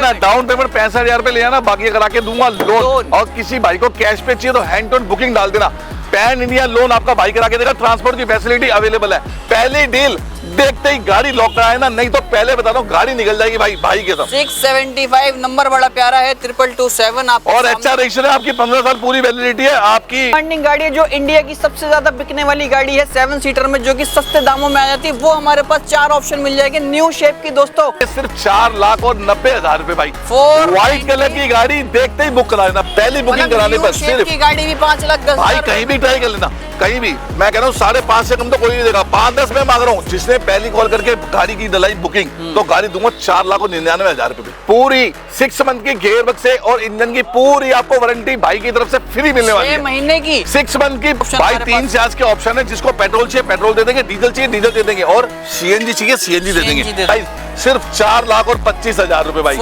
ना, down payment 65,000 रुपए ले आना, बाकी करा के दूंगा लोन। और किसी भाई को कैश पे चाहिए तो हैंड टू हैंड बुकिंग डाल देना, पैन इंडिया लोन आपका भाई करा के देगा, ट्रांसपोर्ट की फैसिलिटी अवेलेबल है। पहली डील देखते ही गाड़ी लॉक कराए ना, नहीं तो पहले बता दो गाड़ी निकल जाएगी भाई के साथ। 675 नंबर बड़ा प्यारा है, 2227 आप और अच्छा रजिस्टर है, आपकी 15 साल पूरी वैलिडिटी है आपकी। डिमांडिंग गाड़ी है जो इंडिया की सबसे ज्यादा बिकने वाली गाड़ी है 7 सीटर में, जो कि सस्ते दामों में आ जाती है। वो हमारे पास 4 ऑप्शन मिल जाएंगे न्यू शेप की दोस्तों, सिर्फ 4,90,000 रुपए भाई। 4 व्हाइट कलर की गाड़ी देखते ही बुक करा देना, पहली बुकिंग कराने पर सिर्फ की गाड़ी भी 5,10,000 भाई। कहीं भी ट्राई कर लेना, कहीं भी। मैं कह रहा हूँ 5.5 से कम तो कोई नहीं देगा, 5-10 में मांग रहा हूँ। जिसने पहली कॉल करके गाड़ी की डलाई बुकिंग, तो गाड़ी दूंगा 4,99,000 रुपए। पूरी 6 मंथ की गियर बक्स से और इंजन की पूरी आपको वारंटी भाई की तरफ से फ्री मिलने वाली है। 6 महीने की 6 मंथ की भाई। 3 से आज के ऑप्शन है, जिसको पेट्रोल चाहिए पेट्रोल दे देंगे, डीजल चाहिए डीजल दे देंगे, और सीएनजी चाहिए सीएनजी दे देंगे भाई। सिर्फ 4,25,000 रुपए भाई।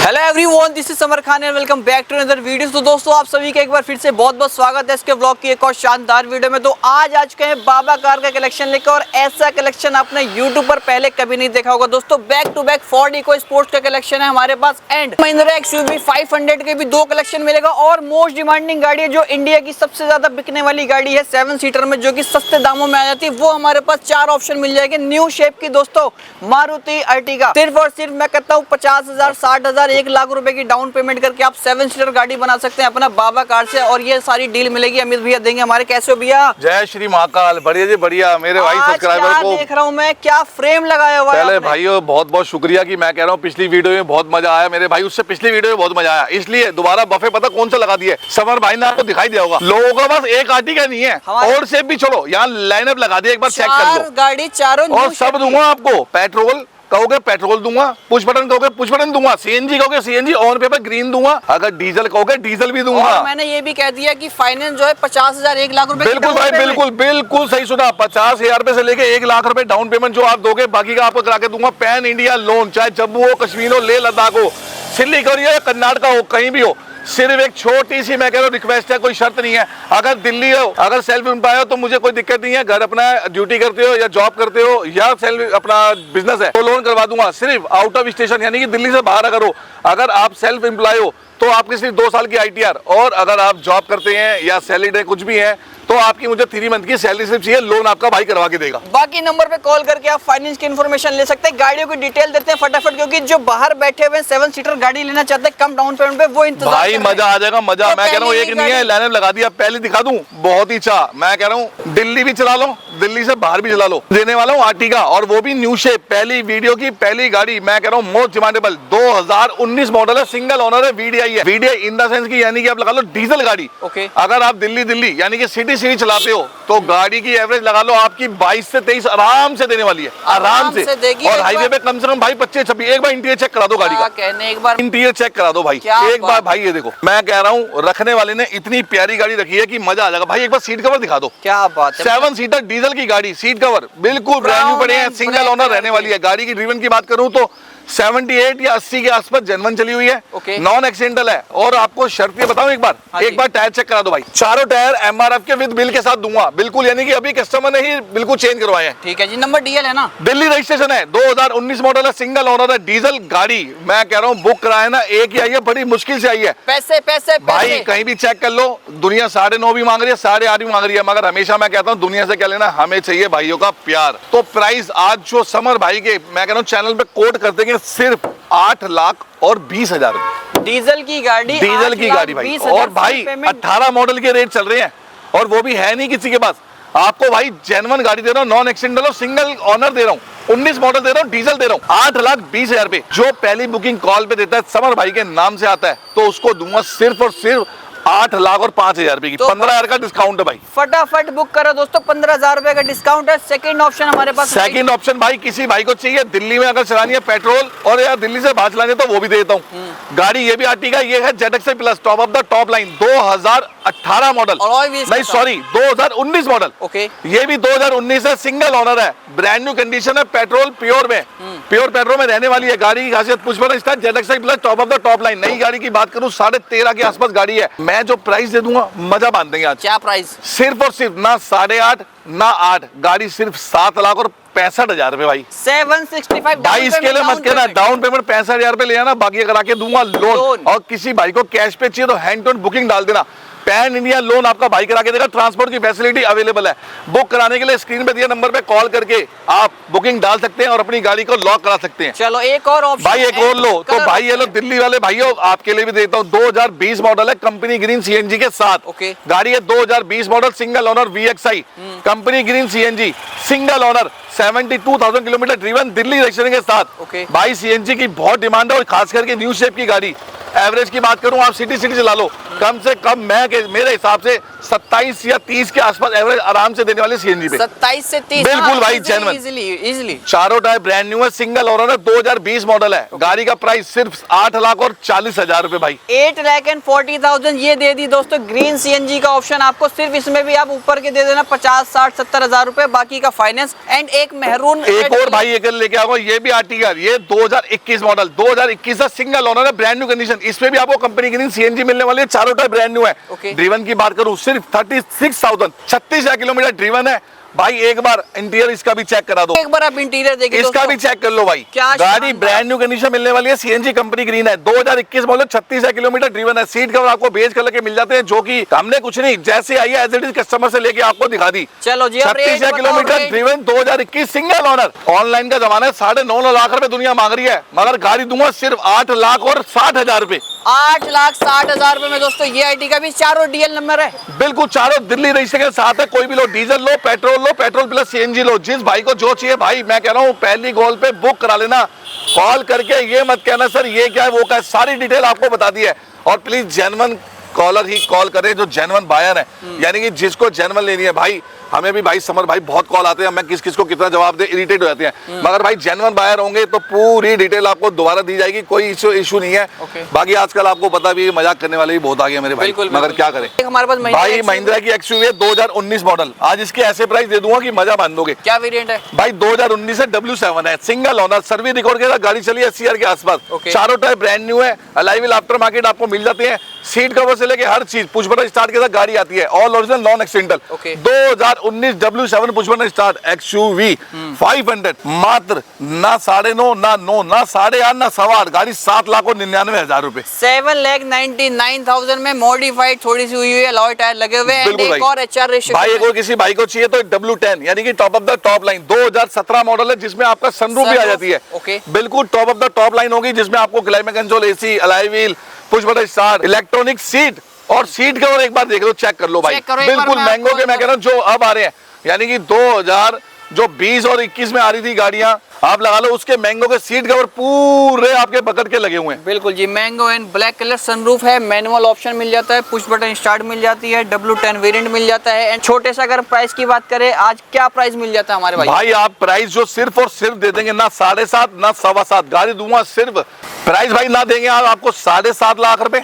Hello everyone, this is Samar Khan and welcome back to another video. तो दोस्तों आप सभी का एक बार फिर से बहुत बहुत स्वागत है इसके व्लॉग की एक और शानदार वीडियो में। तो आज के हैं बाबा कार का कलेक्शन लेकर, और ऐसा कलेक्शन आपने यूट्यूब पर पहले कभी नहीं देखा होगा दोस्तों। Back to back Ford eco sports का कलेक्शन है हमारे पास, एंड महिंद्रा एक्सयूवी 500 के भी 2 कलेक्शन मिलेगा। और मोस्ट डिमांडिंग गाड़ी है जो इंडिया की सबसे ज्यादा बिकने वाली गाड़ी है 7 सीटर में, जो कि सस्ते दामों में आ जाती है। वो हमारे पास 4 ऑप्शन मिल जाएंगे न्यू शेप की दोस्तों, मारुति अर्टिगा। सिर्फ और सिर्फ मैं कहता हूँ 50,000, 60,000, 1 लाख रुपए की डाउन पेमेंट करके आप 7 सीटर गाड़ी बना सकते हैं अपना बाबा कार से। और ये सारी डील मिलेगी अमित भैया देंगे हमारे। कैसे हो भैया? जय श्री महाकाल। बढ़िया जी बढ़िया। मेरे भाई सब्सक्राइबर को देख रहा हूँ मैं, क्या फ्रेम लगाया हुआ है। पहले भाइयों बहुत बहुत शुक्रिया कि मैं कह रहा हूँ पिछली वीडियो में बहुत मजा आया मेरे भाई, उससे पिछली वीडियो में बहुत मजा आया, इसलिए दोबारा बफे पता कौन सा लगा दिए समर भाई ने, आपको दिखाई दिया होगा। लोगों का बस एक आर्टिकल नहीं है, और से भी छोड़ो, यहाँ लाइनअप लगा दिया, एक बार चेक कर लो। गाड़ी चारों और सब दूंगा आपको। पेट्रोल कहोगे पेट्रोल दूंगा, पुश बटन कहोगे पुश बटन दूंगा, सीएनजी कहोगे सीएनजी, ऑन पेपर ग्रीन दूंगा, अगर डीजल कहोगे डीजल भी दूंगा। और मैंने ये भी कह दिया कि फाइनेंस जो है 50,000, 1 लाख रुपए। बिल्कुल भाई बिल्कुल बिल्कुल सही सुना। 50,000 रुपए से लेके 1 लाख रुपए डाउन पेमेंट जो आप दोगे, बाकी का आपको करा के दूंगा पैन इंडिया लोन, चाहे जम्मू हो, कश्मीर हो, लेह लद्दाख हो, सिलीगुड़ी हो, कर्नाटक हो, कहीं भी हो। सिर्फ एक छोटी सी मैं कह रहा हूँ रिक्वेस्ट है, कोई शर्त नहीं है। अगर दिल्ली हो, अगर सेल्फ एम्प्लॉय हो तो मुझे कोई दिक्कत नहीं है, घर अपना ड्यूटी करते हो या जॉब करते हो या सेल्फ अपना बिजनेस है तो लोन करवा दूंगा। सिर्फ आउट ऑफ स्टेशन यानी कि दिल्ली से बाहर अगर हो, अगर आप सेल्फ एम्प्लॉय हो तो आपकी सिर्फ 2 साल की ITR, और अगर आप जॉब करते हैं या सैलरी कुछ भी है तो आपकी मुझे 3 मंथ की सैलरी सिर्फ चाहिए, लोन आपका भाई करवा के देगा। बाकी नंबर पे कॉल करके आप फाइनेंस की इन्फॉर्मेशन ले सकते हैं। गाड़ियों की डिटेल देते हैं फटाफट, क्योंकि जो बाहर बैठे हुए 7 सीटर गाड़ी लेना चाहते हैं कम डाउन पेमेंट पे, वो इंतजार भाई मजा आ जाएगा मजा। तो मैं कह रहा हूँ एक नहीं है, लाइनअप लगा दिया, पहले दिखा दूं बहुत ही अच्छा। मैं कह रहा हूँ दिल्ली भी चला लो, दिल्ली से बाहर भी चला लो, देने वाला हूँ आर्टिगा, और वो भी न्यू शेप, पहली वीडियो की पहली गाड़ी। मैं कह रहा हूँ मोस्ट डिमांडेबल 2019 मॉडल है, सिंगल ओनर है, VDI है। VDI इन द सेंस की यानी कि आप लगा लो डीजल गाड़ी। अगर आप दिल्ली यानी कि सिटी चलाते हो तो गाड़ी की एवरेज लगा लो आपकी 22 से 23 आराम से देने वाली है, आराम से देगी। और हाईवे पे कम से कम भाई 25-26। एक बार इंटीरियर चेक करा दो गाड़ी का, कहने एक बार इंटीरियर चेक करा दो भाई, एक बार भाई। ये देखो मैं कह रहा हूँ रखने वाले ने इतनी प्यारी गाड़ी रखी है कि मजा आ जाएगा भाई। एक बार सीट कवर दिखा दो, क्या बात है। 7 सीटर डीजल की गाड़ी, सीट कवर बिल्कुल ब्रांड न्यू पड़े हैं, सिंगल ओनर रहने वाली है। गाड़ी की ड्रिवन की बात करूं तो 78 या 80 के आसपास जेन्युइन चली हुई है, नॉन एक्सीडेंटल है। और आपको शर्तें बताऊं एक बार टायर चेक करा दो भाई। चारों टायर MRF के विद बिल के साथ दूंगा बिल्कुल, यानी कि अभी कस्टमर ने ही बिल्कुल चेंज करवाए हैं। ठीक है जी। नंबर DL है ना, दिल्ली रजिस्ट्रेशन है, 2019 मॉडल है, सिंगल ओनर है, डीजल गाड़ी। मैं कह रहा हूँ बुक कराए ना, एक ही आई है, बड़ी मुश्किल से आई है। पैसे भाई कहीं भी चेक कर लो, दुनिया 9.5 भी मांग रही है, 8.5 भी मांग रही है, मगर हमेशा मैं कहता हूँ दुनिया से क्या लेना, हमें चाहिए भाइयों का प्यार। तो प्राइस आज जो समर भाई के मैं कह रहा हूँ चैनल पे कोट कर देंगे, सिर्फ 8,20,000 रुपए डीजल की गाड़ी, भाई। और भाई 18 मॉडल के रेट चल रहे हैं, और वो भी है नहीं किसी के पास। आपको भाई जेन्युइन गाड़ी दे रहा हूँ, नॉन एक्सीडेंटल, सिंगल ओनर दे रहा हूँ, 19 मॉडल दे रहा हूँ, डीजल दे रहा हूँ, 8,20,000 रुपए। जो पहली बुकिंग कॉल पे देता है समर भाई के नाम से आता है, तो उसको दूंगा सिर्फ और सिर्फ 8 लाख और 5,000 रुपए की, तो 15,000 का डिस्काउंट है भाई। फटाफट बुक करो दोस्तों, 15,000 रुपए का डिस्काउंट है। सेकंड ऑप्शन हमारे पास, सेकंड ऑप्शन भाई किसी भाई को चाहिए दिल्ली में अगर चलानी है पेट्रोल और यार दिल्ली से बाहर चलानी है तो वो भी देता हूँ। गाड़ी ये भी आर्टिगा, ये है ZXi plus top of the top line 2018 model, नहीं सॉरी 2019 मॉडल। ओके, ये भी 2019 है, सिंगल ओनर है, ब्रांड न्यू कंडीशन है, पेट्रोल प्योर में, प्योर पेट्रोल में रहने वाली है। गाड़ी की खासियत push button start, ZXi plus top of the top line. नई गाड़ी की बात करूं 13.5 के आसपास गाड़ी है। मैं जो प्राइस दे दूंगा मजा बांध देंगे आज। क्या प्राइस? सिर्फ और सिर्फ ना 8.5 ना 8, गाड़ी सिर्फ 7 लाख और 65,000 रुपए भाई। 765 भाई इसके लिए मत कहना डाउन पेमेंट 65,000 रुपए ले आना, बाकी करा के दूंगा लोन। और किसी भाई को कैश पे चाहिए तो हैंड टू हैंड बुकिंग डाल देना, पैन इंडिया लोन आपका भाई करा के देगा। ट्रांसपोर्ट की फैसिलिटी अवेलेबल है। बुक कराने के लिए स्क्रीन पे दिए नंबर पे कॉल करके आप बुकिंग डाल सकते हैं और अपनी गाड़ी को लॉक करा सकते हैं। चलो एक और ऑप्शन भाई, एक और लो तो भाई ये लो दिल्ली वाले भाइयों, आपके लिए भी देता हूँ। 2020 मॉडल है, कंपनी ग्रीन CNG के साथ। ओके, गाड़ी है 2020 model, single owner VXi, company green CNG, single owner, 72,000 kilometre driven, Delhi registration के साथ। ओके, भाई CNG की बहुत डिमांड है और खास करके न्यू शेप की गाड़ी। एवरेज की बात करूं आप सिटी चला लो, कम से कम मेरे हिसाब से 27 या 30 के आसपास एवरेज आराम से देने वाली CNG पे। 27 से 30 बिल्कुल भाई, जेन्युइन, इजीली। चारों टायर ब्रांड न्यू है, सिंगल ओनर है, 2020 मॉडल है। गाड़ी का प्राइस सिर्फ 8 लाख और 40,000 रुपए भाई। 8,40,000 ये दे दी दोस्तों ग्रीन CNG का ऑप्शन आपको। सिर्फ इसमें भी आप ऊपर के दे देना 50, 60, 70,000 रुपए, बाकी का फाइनेंस। एंड एक मेहरून एक और भाई ये लेके आओ, ये भी आर्टिगा, ये 2021 मॉडल, 2021 का सिंगल ओनर है, ब्रांड न्यू कंडीशन। इसमें भी आपको कंपनी ग्रीन CNG मिलने वाली है, चारों टायर ब्रांड न्यू है। ड्रीवन की बात करूं सिर्फ 36,000 किलोमीटर ड्रीवन है भाई। एक बार इंटीरियर इसका भी चेक करा दो, एक बार आप इंटीरियर देखिए, इसका भी चेक कर लो भाई। क्या गाड़ी ब्रांड न्यू कंडीशन मिलने वाली है, CNG कंपनी ग्रीन है, 2021 मॉडल, 36,000 किलोमीटर ड्रीवन है। सीट कवर आपको बेज कलर के मिल जाते हैं, जो कि हमने कुछ नहीं, जैसे आई है एज इट इज कस्टमर से लेके आपको दिखा दी। चलो जी, 36,000 kilometre driven, 2021 single owner. Online का जमाना है, 9.5 लाख रुपए दुनिया मांग रही है, मगर गाड़ी दूंगा सिर्फ 8 लाख और 60,000 रुपए। 8,60,000 रुपए में दोस्तों ये आईटी का भी चारों DL नंबर है। बिल्कुल, चारों दिल्ली रजिस्ट्रेशन के साथ है। कोई भी लो, डीजल लो, पेट्रोल प्लस CNG लो, जिस भाई को जो चाहिए भाई, मैं कह रहा हूँ पहली कॉल पे बुक करा लेना। कॉल करके ये मत कहना सर ये क्या है वो क्या है, सारी डिटेल आपको बता दी है। और प्लीज जेन्युइन कॉलर ही कॉल करे, जो जेन्युइन बायर है, यानी कि जिसको जेन्युइन लेनी है भाई। हमें भी भाई समर भाई बहुत कॉल आते हैं, मैं किस किस को कितना जवाब दे, इरिटेट हो जाते हैं। मगर भाई जेन्युइन बायर होंगे तो पूरी डिटेल आपको दोबारा दी जाएगी, कोई इशू नहीं है। बाकी आजकल आपको पता भी मजाक करने वाले भी बहुत आ गए मेरे भाई, मगर क्या करें। हमारे पास भाई महिंद्रा की XUV 2019 मॉडल, आज इसके ऐसे प्राइस दे दूंगा कि मजा बांधोगे। क्या वेरिएंट है भाई? 2019 है, W7 है, सिंगल ओनर, सर्विस रिकॉर्ड के साथ गाड़ी चली है 80,000 के आसपास। चारों टायर ब्रांड न्यू है, अलाइविल आफ्टर मार्केट आपको मिल जाते हैं। सीट कवर से लेके हर चीज, पुश बटन स्टार्ट के साथ गाड़ी आती है, all original non accidental. 2019 W7 push button start XUV 500, मात्र ना 9.5 ना 9 ना 8.5 ना 8.25, गाड़ी 7,99,000 रुपए। 7,99,000 में मॉडिफाइड थोड़ी सी हुई है, अलॉय टायर लगे हुए हैं। एक और HR रेशियो भाई, अगर किसी भाई को चाहिए तो W10 यानी कि top of the top line 2017 model है, जिसमें आपका सनरूफ भी आ जाती है। बिल्कुल top of the top line होगी, जिसमें आपको climate control, AC, alloy wheel, push button start, electronic seat और सीट कवर एक बार देख लो, चेक कर लो भाई। बिल्कुल मैंगो के, मैं कह रहा हूँ जो अब आ रहे हैं, यानी कि 2020 और 21 में आ रही थी गाड़ियां, आप लगा लो उसके मैंगो के सीट कवर पूरे आपके पकड़ के लगे हुए हैं। बिल्कुल जी, mango and black colour, sunroof है, मैनुअल ऑप्शन मिल जाता है, पुश बटन स्टार्ट मिल जाती है, W10 वेरिएंट मिल जाता है। एंड छोटे से अगर प्राइस की बात करें, आज क्या प्राइस मिल जाता है हमारे भाई? भाई आप प्राइस जो सिर्फ और सिर्फ दे देंगे ना 7.5 ना 7.25, गाड़ी दूंगा सिर्फ। प्राइस भाई ना देंगे आपको 7.5 लाख रुपए,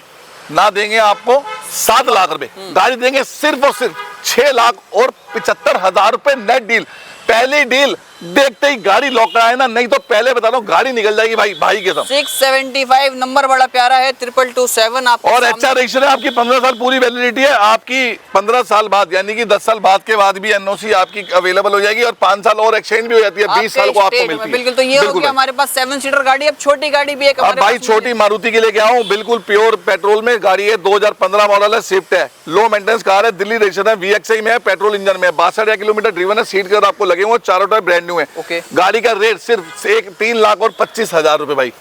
ना देंगे आपको 7 लाख रुपए, गाड़ी देंगे सिर्फ और सिर्फ 6 लाख और 75,000 रुपए नेट डील। पहली डील देखते ही गाड़ी लॉक कराए ना, नहीं तो पहले बता दो गाड़ी निकल जाएगी भाई के साथ। 675 नंबर बड़ा प्यारा है, 2227 आप। और HR रजिस्टर है, आपकी 15 साल पूरी वैलिडिटी है, आपकी 15 साल बाद यानी कि 10 साल बाद के बाद भी NOC आपकी अवेलेबल हो जाएगी और 5 साल और एक्सचेंज भी हो जाती है, 20 साल को आपको मिलती है। बिल्कुल, तो ये हो गया हमारे पास 7 सीटर गाड़ी। अब छोटी गाड़ी भी एक भाई छोटी मारुति की लेके आऊं, बिल्कुल प्योर पेट्रोल में गाड़ी है, 2015 मॉडल है, स्विफ्ट है, लो मेंटेनेंस कार है, दिल्ली रजिस्टर है, VXi में है, पेट्रोल इंजन में है, 62,000 किलोमीटर ड्रीवन है, सीट कवर आपको लगे हुए, चारों टायर ब्रांड न्यू है। गाड़ी का रेट सिर्फ 3,25,000 रुपए भाई।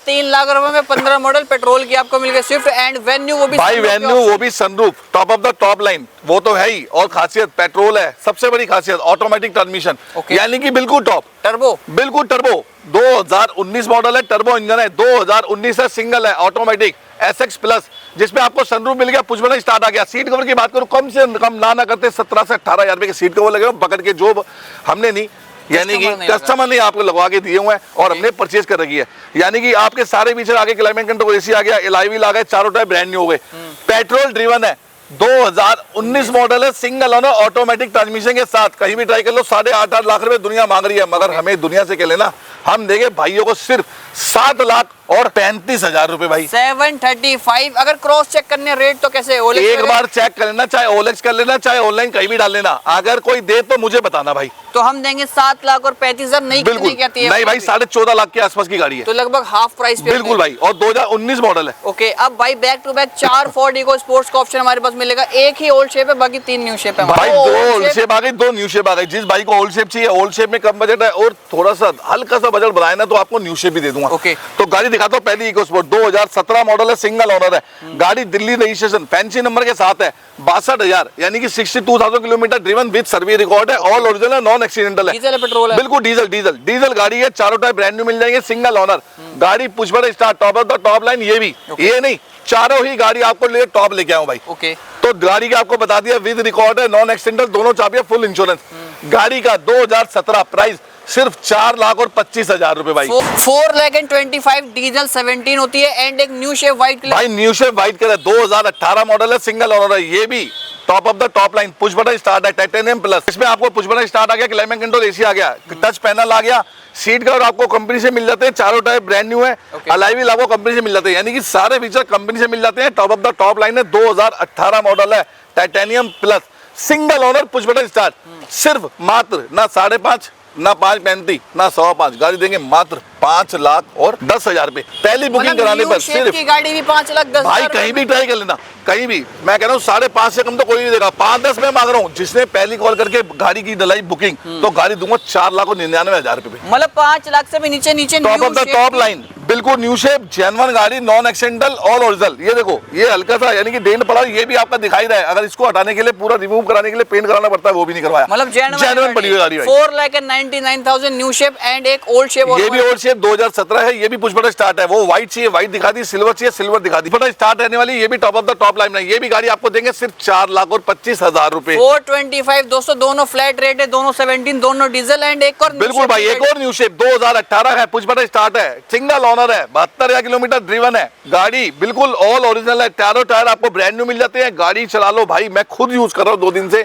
3 लाख रुपए में 15 मॉडल पेट्रोल की आपको मिल गई स्विफ्ट एंड वेन्यू, वो भी भाई वेन्यू, वो भी sunroof, top of the top line, वो तो है ही। और खासियत पेट्रोल है, सबसे बड़ी खासियत ऑटोमेटिक ट्रांसमिशन, यानी कि बिल्कुल टॉप टर्बो, बिल्कुल टर्बो। 2019 मॉडल है, टर्बो इंजन है, 2019 है, सिंगल है, ऑटोमेटिक, SX प्लस जिसमें आपको सनरूफ मिल गया, पुश बटन स्टार्ट आ गया। सीट कवर की बात करूं, कम से कम ना करते 17 से 18 हजार रुपए के सीट कवर लगे हुए पकड़ के, जो हमने नहीं यानी कि कस्टमर ने आपको लगवा के दिए हुए हैं और हमने परचेज कर रखी है। यानी कि आपके सारे फीचर आगे, क्लाइमेट कंट्रोल एसी आ गया, एलॉय व्हील आ गए, चारों टायर ब्रांड न्यू हो गए। पेट्रोल ड्रिवन है, 2019 मॉडल है, सिंगल ओनर ऑटोमेटिक ट्रांसमिशन के साथ। कहीं भी ट्राई कर लो, 8.5 लाख रुपए दुनिया मांग रही है, मगर हमें दुनिया से क्या लेना। हम देंगे भाइयों को सिर्फ 7 लाख और 35 हजार रुपए भाई। 735। अगर क्रॉस चेक करने रेट तो कैसे? एक बार चेक कर लेना, चाहे ओलेक्स कर लेना, चाहे ऑनलाइन कहीं भी डाल लेना। अगर कोई दे तो मुझे बताना भाई। तो हम देंगे 7 लाख और 35 हजार। नहीं, बिल्कुल कहती है नहीं भाई, 14.5 लाख के आसपास की गाड़ी है, तो लगभग हाफ प्राइस पे। बिल्कुल भाई, और 2019 मॉडल है। ओके, अब भाई back to back 4 Ford eco sports का ऑप्शन हमारे पास मिलेगा। एक ही ओल्ड शेप है, बाकी 3 न्यू शेप है भाई। 2 ओल्ड शेप आ गई, 2 न्यू शेप आ गई। जिस भाई को ओल्ड शेप चाहिए, ओल्ड शेप में कम बजट है और थोड़ा सा हल्का सा बजट बढ़ाए ना, तो आपको न्यू शेप भी दे दूंगा। ओके, तो गाड़ी दिखाता हूँ। पहली इको स्पोर्ट 2017 मॉडल है, सिंगल ओनर है गाड़ी, दिल्ली रजिस्ट्रेशन, फैंसी नंबर के साथ है। 62,000 यानी कि 62,000 kilometre driven with service record है। ऑल ओरिजिनल है, नॉन एक्सीडेंटल है। डीजल है, पेट्रोल है? बिल्कुल डीजल गाड़ी है, चारों टायर ब्रांड न्यू मिल जाएंगे, सिंगल ओनर गाड़ी, push button start, top of the top line. ये भी ये नहीं, चारों ही गाड़ी आपको ले टॉप लेके आऊं भाई। ओके, तो गाड़ी का आपको बता दिया, विद रिकॉर्ड है, नॉन एक्सीडेंटल, दोनों चाबियां, फुल इंश्योरेंस। गाड़ी का 2017 प्राइस सिर्फ 4 लाख और 25 हजार रुपए भाई। 4,25,000 डीजल 17 होती है एंड एक न्यू शेप व्हाइट कलर। भाई new shape white colour, 2018 model है, सिंगल ओनर है। ये भी top of the top line, push button start है, टाइटेनियम प्लस। इसमें आपको पुश बटन स्टार्ट आ गया, क्लाइमेट कंट्रोल एसी आ गया, टच पैनल आ गया, सीट कवर आपको कंपनी से मिल जाते हैं, चारों टायर ब्रांड न्यू है, अलॉय व्हील आपको कंपनी से मिल जाते हैं। यानी कि सारे फीचर कंपनी से मिल जाते हैं। Top of the top line है, 2018 मॉडल है, titanium plus, single owner, push button start. सिर्फ मात्र ना 5.5 ना 5.35 ना 5.25, गाड़ी देंगे मात्र 5 लाख और 10 हजार रुपए। पहली बुकिंग कराने पर सिर्फ की गाड़ी भी 5 लाख 10 भाई। कहीं भी ट्राई कर लेना, कहीं भी। मैं कह रहा हूँ 5.5 से कम तो कोई नहीं देगा, 5-10 में मांग रहा हूँ। जिसने पहली कॉल करके गाड़ी की डलाई बुकिंग, तो गाड़ी दूंगा 4 लाख और 99 हजार रुपए। मतलब 5 लाख से भी नीचे top of the top line, बिल्कुल न्यू शेप, जेन्युइन गाड़ी, नॉन एक्सीडेंटल, ऑल ओरिजिनल। ये देखो, ये हल्का सा यानी कि डेंट पड़ा, ये भी आपका दिखाई रहा है। अगर इसको हटाने के लिए, पूरा रिमूव कराने के लिए पेंट कराना पड़ता है, वो भी नहीं करवाया। मतलब जेन्युइन पड़ी हुई गाड़ी। 4,99,000 न्यू शेप एंड एक ओल्ड शेप। ये भी ओल्ड शेप 2017 है, ये भी पुश बटन स्टार्ट है। वो व्हाइट चाहिए व्हाइट दिखा दी, सिल्वर चाहिए सिल्वर दिखा दी, बटन स्टार्ट रहने वाली। ये भी top of the top line है। ये भी गाड़ी आपको देंगे सिर्फ 4 लाख और 25 हजार रुपए। 425 दोस्तों, दोनों फ्लैट रेट है, दोनों 17, दोनों डीजल एंड एक और बिल्कुल भाई, एक और न्यू शेप 2018 है, पुश बटन स्टार्ट है, सिंगल ओनर है, 72,000 किलोमीटर ड्रिवन है गाड़ी, बिल्कुल ऑल ओरिजिनल है। चारों टायर आपको ब्रांड न्यू मिल जाते हैं। गाड़ी चला लो भाई, मैं खुद यूज कर रहा हूँ 2 दिन से।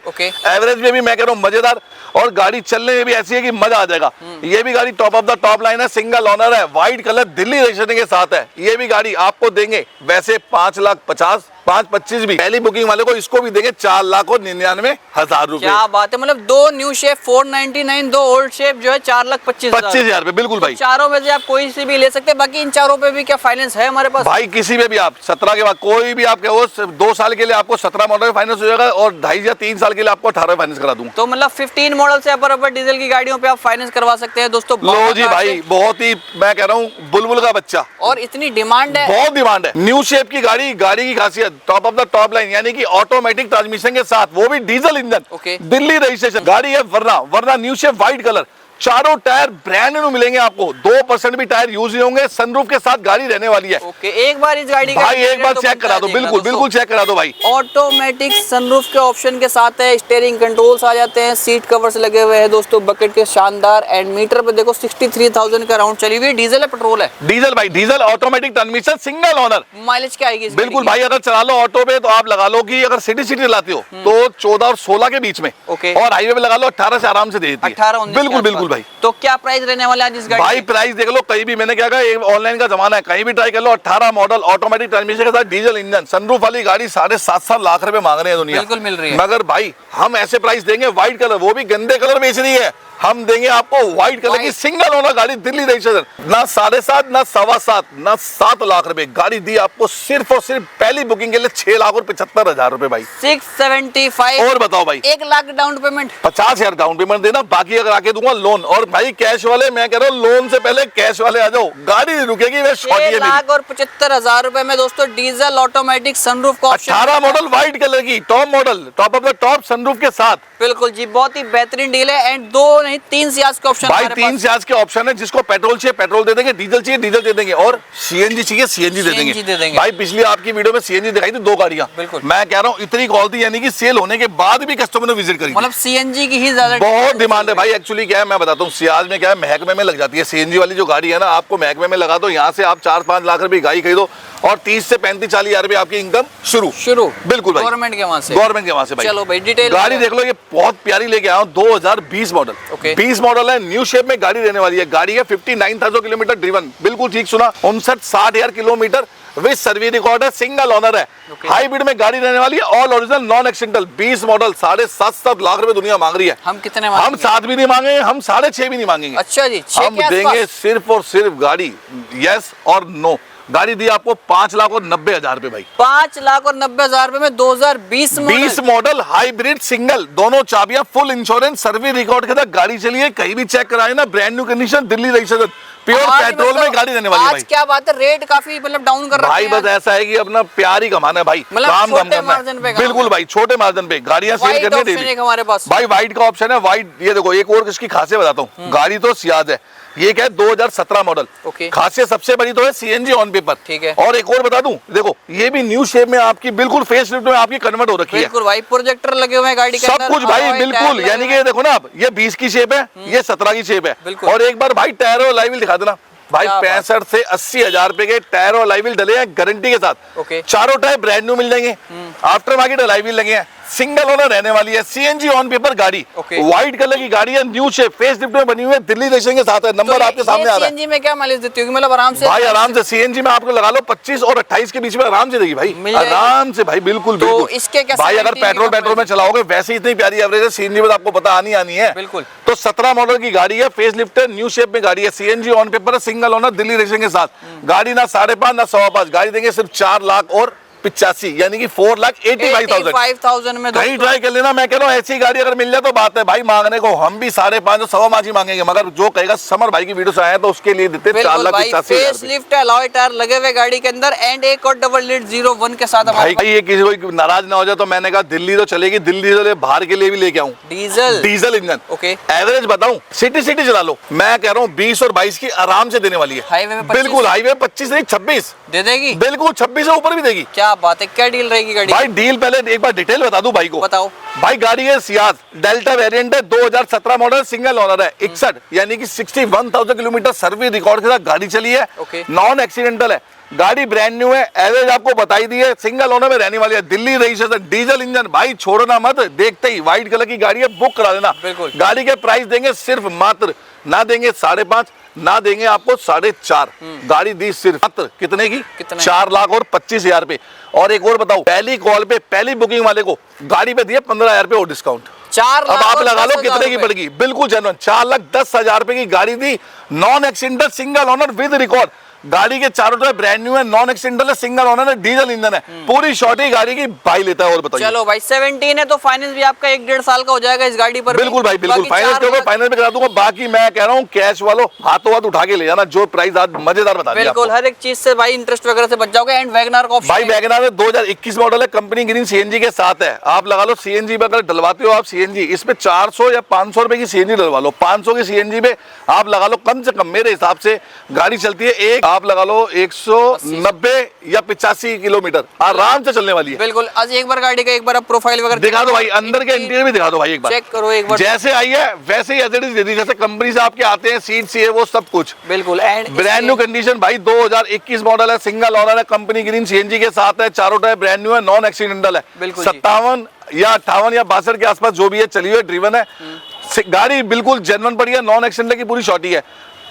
एवरेज में भी मैं कह रहा हूँ मजेदार, और गाड़ी चलने में भी ऐसी है कि मजा आ जाएगा। ये भी गाड़ी top of the top line है, सिंगल ओनर है, व्हाइट कलर, दिल्ली रजिस्ट्रेशन के साथ है। ये भी गाड़ी आपको देंगे वैसे 5,50,000, 5.25 भी। पहली बुकिंग वाले को इसको भी देंगे 4 लाख और 99 हजार रुपए। क्या बात है, मतलब 2 न्यू शेप 499, 2 ओल्ड शेप जो है 4,25,000 रुपए। बिल्कुल भाई, चारों में से आप कोई से भी ले सकते हैं। बाकी इन चारों पे भी क्या फाइनेंस है हमारे पास? भाई किसी में भी आप 17 के बाद कोई भी आप कहो, 2 साल के लिए आपको 17 मॉडल फाइनेंस हो जाएगा, और 2.5 या 3 साल के लिए आपको 18 फाइनेंस करा दूंगा। तो मतलब 15 मॉडल से अपर डीजल की गाड़ियों पे आप फाइनेंस करवा सकते हैं दोस्तों। लो जी भाई, बहुत ही मैं कह रहा हूँ बुलबुल का बच्चा, और इतनी डिमांड है, बहुत डिमांड है। न्यू शेप की गाड़ी, गाड़ी की खासियत top of the top line, यानी कि ऑटोमेटिक ट्रांसमिशन के साथ, वो भी डीजल इंजन, दिल्ली रजिस्ट्रेशन गाड़ी है। वरना न्यू शेप व्हाइट कलर, चारों टायर ब्रांड न्यू मिलेंगे आपको, 2% भी टायर यूज नहीं होंगे, सनरूफ के साथ गाड़ी रहने वाली है। ओके, एक बार इस गाड़ी का भाई एक बार चेक करा दो, बिल्कुल चेक करा दो भाई। ऑटोमेटिक सनरूफ के ऑप्शन के साथ है, स्टीयरिंग कंट्रोल्स आ जाते हैं, सीट कवर्स लगे हुए हैं दोस्तों, बकेट के शानदार, एंड मीटर पे देखो 63,000 का राउंड चली हुई है। डीजल है, पेट्रोल है? डीजल भाई, diesel, automatic transmission, single owner. Mileage क्या आएगी? बिल्कुल भाई, अगर चला लो ऑटो पे तो आप लगा लो कि अगर सिटी चलाते हो तो 14 और 16 के बीच में, और हाईवे पे लगा लो 18 से आराम से दे देती है। 18-19 बिल्कुल भाई। तो क्या प्राइस रहने वाला है इस गाड़ी? भाई प्राइस देख लो, कहीं भी, मैंने क्या कहा, ऑनलाइन का जमाना है, कहीं भी ट्राई कर लो। 18 मॉडल, ऑटोमेटिक ट्रांसमिशन के साथ, डीजल इंजन, सनरूफ वाली गाड़ी 7.5 लाख रुपए मांग रहे हैं दुनिया। बिल्कुल मिल रही है, मगर भाई हम ऐसे प्राइस देंगे, व्हाइट कलर, वो भी गंदे कलर बेच रही है, हम देंगे आपको व्हाइट कलर की सिंगल ओनर गाड़ी, दिल्ली रजिस्ट्रेशन, ना 7.5 ना 7.25 ना 7 लाख रुपए। गाड़ी दी आपको सिर्फ और सिर्फ पहली बुकिंग के लिए 6 लाख और 75 हजार रुपए भाई। 675। और बताओ भाई, 1 lakh down payment, 50,000 down payment देना, बाकी अगर आके दूंगा लोन। और भाई कैश वाले, मैं कह रहा हूँ लोन से पहले कैश वाले आ जाओ, गाड़ी नहीं रुकेगी। 6 लाख और 75,000 रुपए में दोस्तों डीजल ऑटोमेटिक सनरूफ का ऑप्शन, 18 मॉडल व्हाइट कलर की, top model, top of the top sunroof के साथ। बिल्कुल जी, बहुत ही बेहतरीन डील है। एंड 2 नहीं, 3 सियाज के ऑप्शन भाई 3 सियाज के ऑप्शन है। जिसको पेट्रोल चाहिए पेट्रोल दे देंगे, डीजल चाहिए डीजल दे देंगे, और सीएनजी चाहिए सीएनजी दे देंगे। भाई पिछली आपकी वीडियो में सीएनजी दिखाई थी 2 गाड़ियां, बिल्कुल। मैं कह रहा हूँ इतनी कॉल थी, यानी कि सेल होने के बाद भी कस्टमर ने विजिट करी, मतलब सीएनजी की ही ज्यादा बहुत डिमांड है भाई। एक्चुअली क्या है मैं बताता हूँ, सियाज में क्या है, महकमे में लग जाती है। सीएनजी वाली जो गाड़ी है ना, आपको महकमे में लगा दो, यहाँ से आप 4-5 लाख रुपए गाड़ी खरीदो और 30 से 35-40 हजार रुपए आपकी इनकम शुरू। बिल्कुल भाई, गवर्नमेंट के वहां से भाई। चलो भाई डिटेल गाड़ी देख लो, ये बहुत प्यारी लेके आया हूँ, 2020 मॉडल। 20 मॉडल है, न्यू शेप में गाड़ी रहने वाली है। गाड़ी है 59,000 किलोमीटर ड्रिवन, बिल्कुल ठीक सुना, 59-60 हजार किलोमीटर विद सर्विस रिकॉर्ड है, सिंगल ओनर है। हाइब्रिड में गाड़ी रहने वाली है, all original non accidental. 20 model 7.5 lakh रुपए दुनिया मांग रही है। हम कितने मांगेंगे? हम 7 भी नहीं मांगेंगे, हम 6.5 भी नहीं मांगेंगे। अच्छा जी, हम देंगे सिर्फ और सिर्फ गाड़ी यस और नो। गाड़ी दी आपको 5,90,000 रुपए भाई। 5,90,000 रुपए में 2020 मॉडल हाइब्रिड सिंगल, दोनों चाबियां, फुल इंश्योरेंस, सर्विस रिकॉर्ड के साथ गाड़ी चलिए, कहीं भी चेक कराए ना, brand new condition, Delhi registration, pure petrol में गाड़ी देने वाली है भाई। क्या बात है, रेट काफी मतलब डाउन कर रहा है भाई। बस ऐसा है कि अपना प्यार ही कमाना है भाई, काम कम करना है। बिल्कुल भाई, छोटे मार्जिन पे गाड़ियां सेल करनी है हमारे पास भाई। व्हाइट का ऑप्शन है, व्हाइट। ये देखो एक और इसकी खासियत बताता हूँ, गाड़ी तो सियाज है, ये क्या है 2017 मॉडल। खासियत सबसे बड़ी तो है सीएनजी ऑन पेपर, ठीक है। और एक और बता दूं, देखो ये भी न्यू शेप में आपकी बिल्कुल फेस लिफ्ट में आपकी कन्वर्ट हो रखी है। बिल्कुल भाई, प्रोजेक्टर लगे हुए हैं गाड़ी के अंदर, सब कुछ भाई बिल्कुल। यानी कि ये देखो ना, आप ये 20 की शेप है, ये 17 की शेप है। और एक बार भाई टायर और लाइविल दिखा देना भाई। 65 से 80 हजार रुपए के टायर और लाइविल डले हैं गारंटी के साथ। चारों टायर ब्रांड न्यू मिल जाएंगे, आफ्टर मार्केट लाइविल लगे हैं, सिंगल ओनर रहने वाली है, सीएनजी ऑन पेपर गाड़ी, व्हाइट कलर की गाड़ी है, न्यू शेप, फेस लिफ्ट में बनी हुई है, दिल्ली रजिस्ट्रेशन के साथ है। नंबर आपके सामने आ रहा है। सीएनजी में क्या माइलेज देती होगी मतलब आराम से? भाई आराम से सीएनजी में आपको लगा लो 25 और 28 के बीच में आराम से देगी भाई, आराम से भाई, बिल्कुल बिल्कुल। इसके क्या भाई अगर पेट्रोल में चलाओगे, वैसे इतनी प्यारी एवरेज है, सीएनजी में आपको पता आनी है बिल्कुल। तो 17 मॉडल की गाड़ी है, फेस लिफ्ट है, न्यू शेप में गाड़ी है, सीएनजी ऑन पेपर है, सिंगल ओनर, दिल्ली रजिस्ट्रेशन के साथ। गाड़ी ना 5.5 ना 5.25, गाड़ी देंगे सिर्फ 4,85,000 यानी कि 4,85,000 में। कहीं ट्राई कर लेना, मैं कह रहा हूँ ऐसी गाड़ी अगर मिल जाए तो बात है भाई। मांगने को हम भी 5.5 और 5.25 मांगेंगे, मगर जो कहेगा समर भाई की वीडियो से आए तो उसके लिए देते 4,85,000। लिफ्ट अलॉय टायर लगे हुए गाड़ी के अंदर, एंड एक और डबल लीड 01 के साथ। भाई ये किसी को नाराज ना हो जाए तो मैंने कहा दिल्ली तो चलेगी, दिल्ली तो बाहर के लिए भी लेके आऊँ, डीजल इंजन। एवरेज बताऊं, सिटी चला लो, मैं कह रहा हूँ 20 और 22 की आराम से देने वाली है। बिल्कुल हाईवे 25 नहीं 26 दे देगी, बिल्कुल 26 से ऊपर भी देगी। क्या बात है, क्या डील रहेगी गाड़ी? भाई डील पहले एक बार डिटेल बता दूं भाई को। बताओ भाई। गाड़ी है सियाज, डेल्टा वेरिएंट है, 2017 मॉडल, सिंगल ओनर है, 61 यानी कि 61,000 किलोमीटर सर्विस रिकॉर्ड के साथ गाड़ी चली है, नॉन एक्सीडेंटल है, गाड़ी ब्रांड न्यू है, एवरेज आपको बताई दी है, सिंगल ओनर में रहने वाली है, दिल्ली रजिस्ट्रेशन, डीजल इंजन। भाई छोड़ना मत, देखते ही व्हाइट कलर की गाड़ी है, बुक करा देना। गाड़ी के प्राइस देंगे सिर्फ मात्र, ना देंगे 5.5, ना देंगे आपको 4.5। गाड़ी दी सिर्फ मात्र कितने की? 4,25,000 रुपए। और एक और बताओ, पहली कॉल पे पहली बुकिंग वाले को गाड़ी पे दिए 15,000 रुपए और डिस्काउंट। 4 अब आप लगा लो कितने की पड़ेगी, बिल्कुल जेन्युइन, 4,10,000 रुपए की गाड़ी दी, non accidental, single owner with record. गाड़ी के चारों तरफ ब्रांड न्यू है, नॉन एक्सीडेंटल है, सिंगल ओनर है, डीजल इंजन है, पूरी शॉर्टी गाड़ी की भाई लेता है। और बताइए। चलो भाई 17 है तो फाइनेंस भी आपका 1-1.5 साल का हो जाएगा इस गाड़ी पर। बिल्कुल भाई बिल्कुल, फाइनेंस पे फाइनेंस पे करा दूंगा। बाकी मैं कह रहा हूँ कैश वालों हाथों हाथ उठा के ले जाना, जो प्राइस आज मजेदार बता दिया बिल्कुल, हर एक चीज से भाई इंटरेस्ट वगैरह से बच जाओगे। एंड वैगनआर का भाई, वैगनआर में 2021 मॉडल है, कंपनी ग्रीन सीएनजी के साथ है। आप लगा लो सीएनजी पे अगर डलवाते हो आप सीएनजी, इस पे 400 या 500 रुपए की सीएनजी डलवा लो, 500 की सीएनजी पे आप लगा लो कम से कम मेरे हिसाब से गाड़ी चलती है एक, आप लगा लो 190 या 85 किलोमीटर आराम से चलने वाली है। बिल्कुल। आज एक बार गाड़ी का एक बार आप प्रोफाइल वगैरह दिखा दो भाई, अंदर के इंटीरियर भी दिखा दो भाई, एक बार चेक करो एक बार। जैसे आई है वैसे ही एज इट इज दे दी, जैसे कंपनी से आपके आते हैं, सीट सी है वो सब कुछ बिल्कुल। एंड ब्रांड न्यू कंडीशन भाई, 2021 मॉडल है, सिंगल ओनर है, कंपनी ग्रीन सीएनजी के साथ है, चारों टायर ब्रांड न्यू है, नॉन एक्सीडेंटल है, 57 या 58 या 62 के आसपास जो भी है चली हुई है, ड्रिवन है गाड़ी, बिल्कुल जेन्युइन पड़ी है, नॉन एक्सीडेंटल की पूरी शॉर्टी है।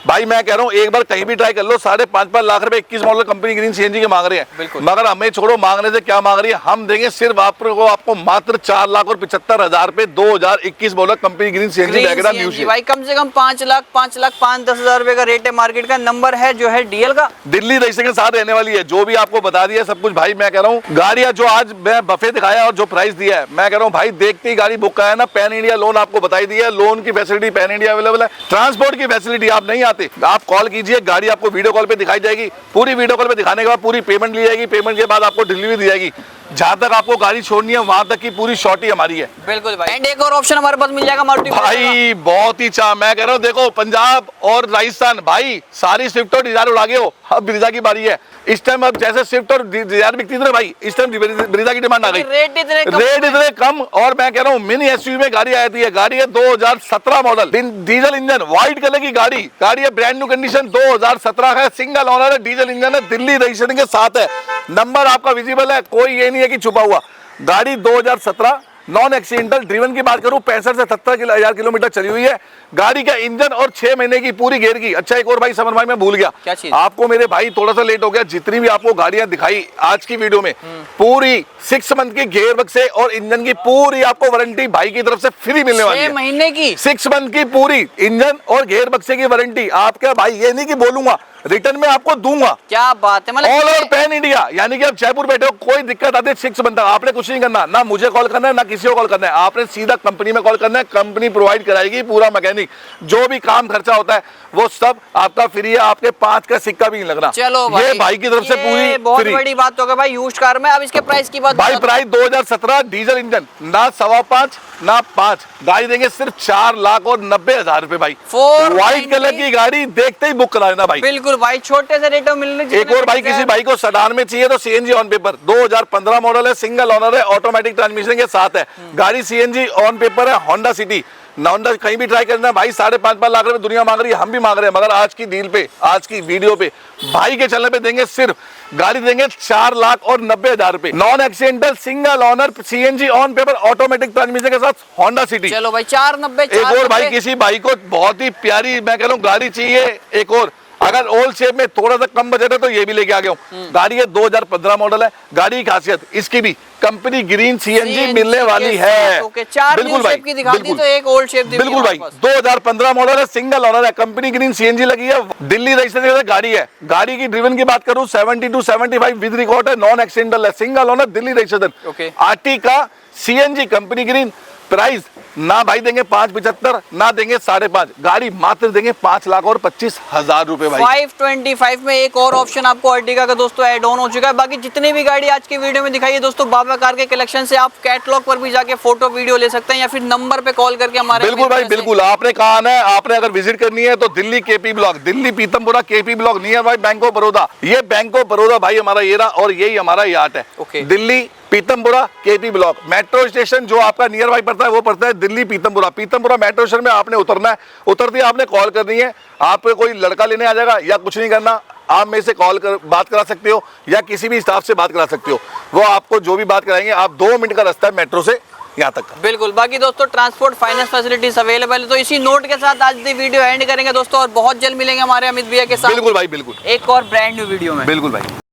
भाई मैं कह रहा हूँ एक बार कहीं भी ट्राई कर लो, 5.5 लाख रुपए 21 मॉडल कंपनी ग्रीन सीएनजी के मांग रहे हैं, मगर हमें छोड़ो मांगने से क्या मांग रही है, हम देंगे सिर्फ आपको मात्र 4,75,000 रुपए 2021 model company green CNG WagonR new shape. भाई कम से कम 5,05,10,000 रुपए का रेट है, मार्केट का नंबर है जो है डीएल का, दिल्ली रजिस्ट्रेशन के साथ रहने वाली है, जो भी आपको बता दिया सब कुछ। भाई मैं कह रहा हूँ गाड़ियां जो आज मैं बफे दिखाया और जो प्राइस दिया है, मैं कह रहा हूँ भाई देखते ही गाड़ी बुक है ना, पैन इंडिया लोन आपको बताई दी है, लोन की फैसिलिटी पैन इंडिया अवेलेबल है, ट्रांसपोर्ट की फैसिलिटी आप नहीं आते आप कॉल कीजिए, गाड़ी आपको वीडियो कॉल पे दिखाई जाएगी, पूरी वीडियो कॉल पे दिखाने के बाद पूरी पेमेंट ली जाएगी, पेमेंट के बाद आपको डिलीवरी दी जाएगी। जहाँ तक आपको गाड़ी छोड़नी है वहां तक की पूरी शॉर्टी हमारी है। बिल्कुल भाई। एंड एक और ऑप्शन हमारे पास मिल जाएगा मारुति भाई बहुत ही चाह, मैं कह रहा हूँ देखो पंजाब और राजस्थान भाई सारी स्विफ्ट और डिजायर उड़ा गए हो, अब ब्रीजा की बारी है इस टाइम। अब जैसे स्विफ्ट और डिजायर बिकती थी भाई, इस टाइम ब्रीजा की डिमांड आ गई। रेट इतने कम और मैं कह रहा हूँ मिनी एसयूवी में गाड़ी आई थी, गाड़ी है 2017 model, diesel engine, white colour की गाड़ी है ब्रांड न्यू कंडीशन, 2017 है, सिंगल ओनर है, डीजल इंजन है, दिल्ली रजिस्ट्रेशन के साथ है, नंबर आपका विजिबल है, कोई ये नहीं है कि छुपा हुआ। गाड़ी 2017 नॉन एक्सीडेंटल ड्रिवन की बात करूं 65 से 70,000 किलोमीटर चली हुई है। गाड़ी का इंजन और 6 महीने की पूरी गेयर की। अच्छा एक और भाई समर भाई मैं भूल गया, क्या चीज? आपको मेरे भाई थोड़ा सा लेट हो गया, जितनी भी आपको गाड़ियां दिखाई आज की वीडियो में पूरी 6 मंथ की गेयर बक्से और इंजन की पूरी आपको वारंटी भाई की तरफ से फ्री मिलने वाली है। 6 महीने की 6 मंथ की पूरी इंजन और गेयर बक्से की वारंटी आपका भाई, ये नहीं कि बोलूंगा रिटर्न में आपको दूंगा। क्या बात है, मतलब ऑल ओवर पैन इंडिया, यानी कि आप जयपुर बैठे हो कोई दिक्कत आती है 6 मंथ तक आपने कुछ नहीं करना, ना मुझे कॉल करना है ना किसी को कॉल करना है, आपने सीधा कंपनी में कॉल करना है, कंपनी प्रोवाइड कराएगी पूरा मैकेनिक, जो भी काम खर्चा होता है वो सब आपका फ्री है, आपके 5 का सिक्का भी नहीं लगना। चलो ये भाई की तरफ से पूरी बहुत फ्री। बड़ी बात हो गई भाई यूज्ड कार में। अब इसके प्राइस की बात भाई प्राइस 2017 डीजल इंजन, ना 5.25 ना 5, गाड़ी देंगे सिर्फ 4,90,000 रुपए भाई। व्हाइट कलर की गाड़ी देखते ही बुक करा देना भाई। बिल्कुल भाई, छोटे से रेट में मिलने। एक और भाई किसी भाई को सेडान में चाहिए तो सीएनजी ऑन पेपर, 2015 मॉडल है, सिंगल ओनर है, ऑटोमेटिक ट्रांसमिशन के साथ है, गाड़ी सीएनजी ऑन पेपर है, होंडा सिटी होंडा कहीं भी ट्राई करना भाई, 5.5 लाख रुपए दुनिया मांग रही है, हम भी मांग रहे हैं, मगर आज की डील पे आज की वीडियो पे भाई के चलने पे देंगे सिर्फ गाड़ी देंगे 4,90,000 रुपए, non accidental single owner CNG on paper automatic transmission के साथ होंडा सिटी। चलो भाई 490। एक और भाई किसी भाई को बहुत ही प्यारी मैं कह रहा हूँ गाड़ी चाहिए, एक और अगर ओल्ड शेप में थोड़ा सा कम बजट है तो ये भी लेके आ गया हूँ। गाड़ी है 2015 मॉडल है, गाड़ी की खासियत इसकी भी कंपनी ग्रीन सीएनजी मिलने वाली है। बिल्कुल भाई, बिल्कुल तो एक ओल्ड शेप बिल्कुल भाई 2015 मॉडल है, सिंगल ओनर है, कंपनी ग्रीन सीएनजी लगी है, दिल्ली रजिस्ट्रेशन गाड़ी है। गाड़ी की ड्रिवन की बात करूं 70 to 75 विद रिकॉर्ड है, नॉन एक्सीडेंटल है, single owner, Delhi registration, Ertiga CNG company green. Price ना भाई देंगे 5.75 ना देंगे 5.5, गाड़ी मात्र देंगे 5,25,000 रुपए भाई। 525 में एक और ऑप्शन आपको अर्टिगा का दोस्तों ऐड ऑन हो चुका है। बाकी जितनी भी गाड़ी आज की वीडियो में दिखाई है दोस्तों बाबा कार के कलेक्शन से, आप कैटलॉग पर भी जाके फोटो वीडियो ले सकते हैं या फिर नंबर पे कॉल करके हमारे। बिल्कुल भाई बिल्कुल, आपने कहा है आपने अगर विजिट करनी है तो Delhi KP block, Delhi Pitampura KP block near भाई बैंक ऑफ बड़ौदा। ये बैंक ऑफ बड़ौदा भाई हमारा ये रहा और यही हमारा यार्ड है। Delhi Pitampura KP block, metro station जो आपका नियर बाई पड़ता है वो पड़ता है दिल्ली पीतमपुरा। पीतमपुरा मेट्रो स्टेशन में आपने उतरना है, उतरते ही आपने कॉल करनी है, आपको कोई लड़का लेने आ जाएगा या कुछ नहीं करना, आप मेरे से कॉल कर बात करा सकते हो या किसी भी स्टाफ से बात करा सकते हो, वो आपको जो भी बात कराएंगे। आप 2 मिनट का रास्ता है मेट्रो से यहाँ तक का। बिल्कुल। बाकी दोस्तों ट्रांसपोर्ट फाइनेंस फैसिलिटीज अवेलेबल है। तो इसी नोट के साथ आज की वीडियो एंड करेंगे दोस्तों और बहुत जल्द मिलेंगे हमारे अमित भैया के साथ। बिल्कुल भाई बिल्कुल, एक और ब्रांड न्यू वीडियो में। बिल्कुल भाई।